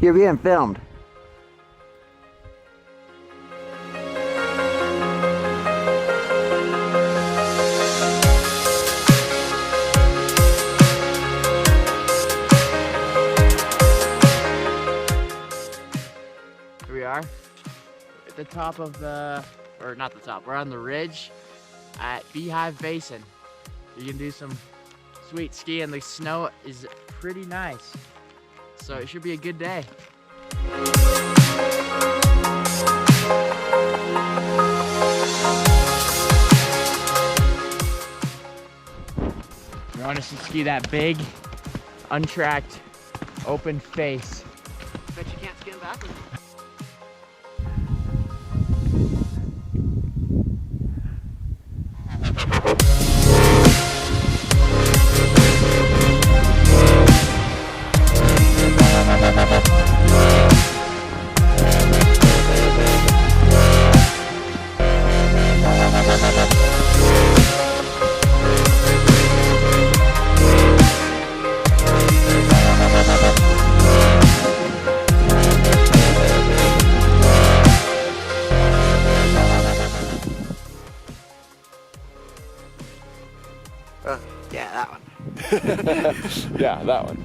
You're being filmed. Here we are at the top of the, or not the top, we're on the ridge at Beehive Basin. You can do some sweet skiing. The snow is pretty nice, so it should be a good day. You want us to ski that big, untracked, open face. Bet you can't ski backwards. Yeah, that one. Yeah, that one.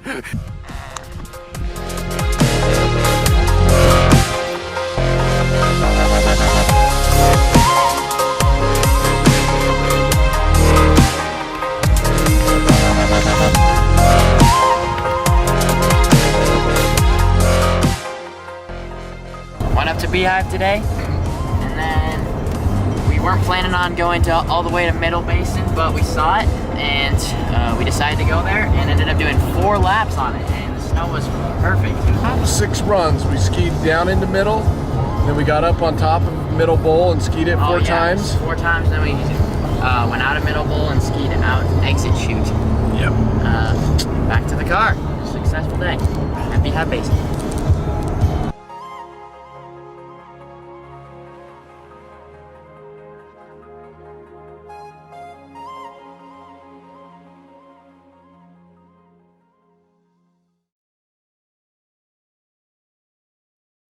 Went up to Beehive today, and then we weren't planning on going to all the way to Middle Basin, but we saw it, and we decided to go there, and ended up doing 4 laps on it, and the snow was perfect. 6 runs. We skied down into Middle, then we got up on top of Middle Bowl and skied it 4 times. 4 times, then we went out of Middle Bowl and skied out exit chute. Yep. Back to the car. Successful day at Beehive Basin.